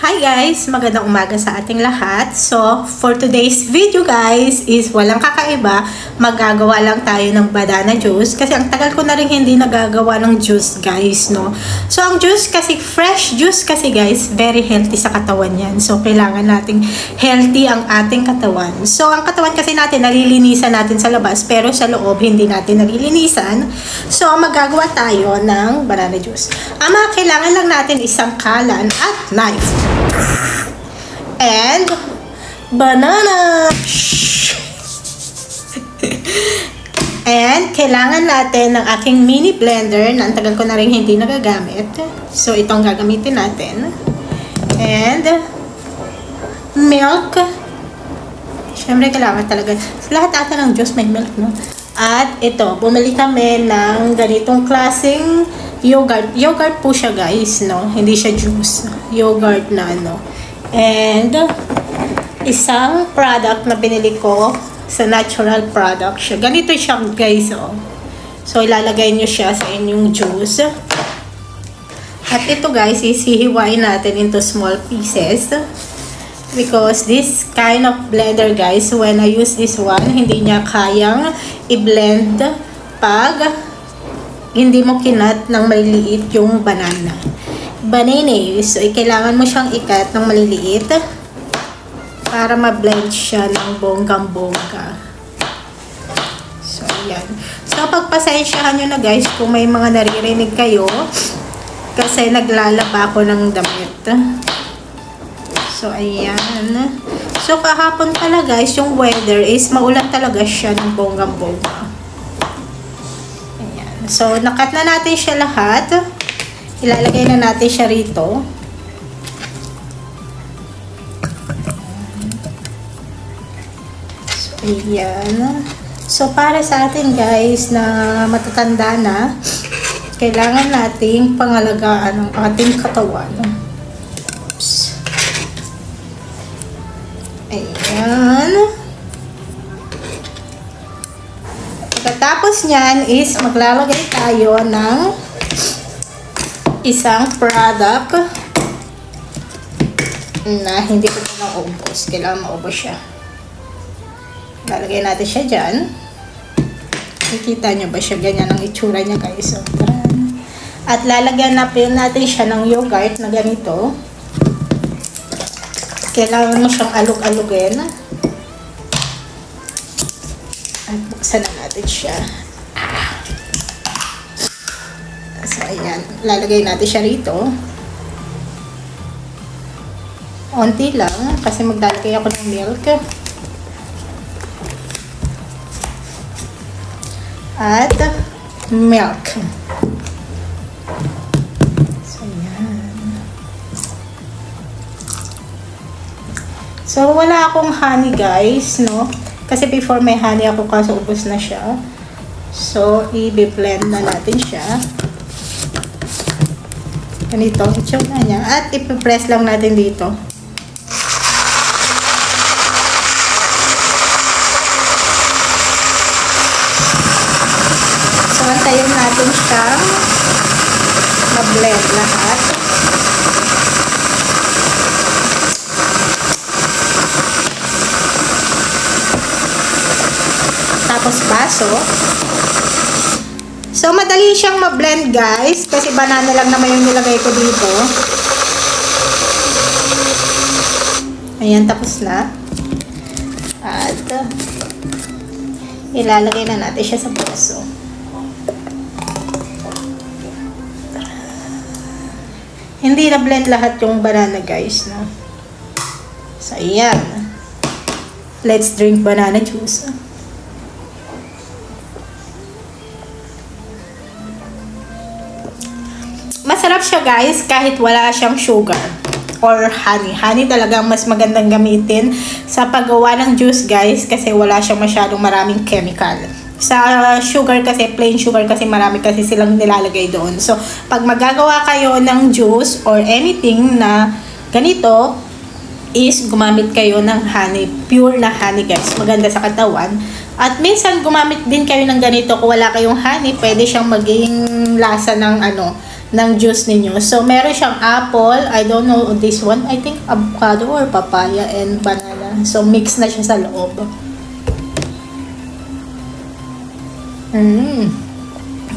Hi guys! Magandang umaga sa ating lahat. So, for today's video guys is walang kakaiba. Magagawa lang tayo ng banana juice. Kasi ang tagal ko na rin hindi nagagawa ng juice guys, no? So, ang juice kasi, fresh juice kasi guys, very healthy sa katawan yan. So, kailangan nating healthy ang ating katawan. So, ang katawan kasi natin, nalilinisan natin sa labas. Pero sa loob, hindi natin nalilinisan. So, magagawa tayo ng banana juice. Ang mga kailangan lang natin isang kalan at knife. And banana. And kailangan natin ng aking mini blender na ang tagal ko na rin hindi nagagamit. So itong gagamitin natin. And milk. Siyempre kailangan talaga. Lahat ata ng juice may milk, no? At ito, bumili kami ng ganitong klaseng yogurt. Yogurt po siya guys, no? Hindi siya juice. Yogurt na ano. And isang product na binili ko sa natural product siya. Ganito siya guys, oh. So ilalagay nyo siya sa inyong juice. At ito guys, isihiwain natin into small pieces. Because this kind of blender guys, when I use this one, hindi niya kayang i-blend pag hindi mo kinat ng maliliit yung banana. So, kailangan mo siyang ikat ng maliliit para ma-blend siya ng bonggang-bongga. So, ayan. So, pagpasensyahan nyo na guys kung may mga naririnig kayo kasi naglalaba ako ng damit. So, ayan. So, kahapon pala guys, yung weather is maulan talaga siya ng bonggang-bongga. Ayan. So, nakat na natin siya lahat. Ilalagay na natin siya rito. So, ayan. So, para sa atin guys na matatanda na, kailangan nating pangalagaan ang ating katawan. Oops. Ayan. Pagkatapos nyan is maglalagay tayo ng isang product na hindi ko na naubos. Kailangan maubos siya. Lalagay natin siya dyan. Nakikita nyo ba siya? Ganyan ang itsura niya guys. So, at lalagyan natin siya ng yogurt na ganito. Kailangan mo siyang alug-alugin. At buksan na natin siya. So, ayan. Lalagay natin siya rito. Onti lang. Kasi maglalagay ako ng milk. At milk. So, wala akong honey guys, no? Kasi before may honey ako kaso ubos na siya. So, i-blend na natin siya. Ganito, itsura niya. At ipipress lang natin dito. So, antayin natin siyang ma-blend lahat. Tapos baso. So, madali siyang ma-blend guys. Kasi banana lang naman yung nilagay ko dito. Ayan, tapos na. At ilalagay na natin siya sa baso. Hindi na-blend lahat yung banana guys, no? So, ayan. Let's drink banana juice. Masarap siya guys kahit wala siyang sugar or honey. Honey talagang mas magandang gamitin sa paggawa ng juice guys kasi wala siyang masyadong maraming chemical. Sa sugar kasi, plain sugar kasi marami kasi silang nilalagay doon. So, pag magagawa kayo ng juice or anything na ganito, is gumamit kayo ng honey. Pure na honey guys. Maganda sa katawan. At minsan gumamit din kayo ng ganito kung wala kayong honey. Pwede siyang maging lasa ng ano, ng juice ninyo. So, meron siyang apple. I don't know this one. I think avocado or papaya and banana. So, mix na siya sa loob.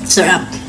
Sarap.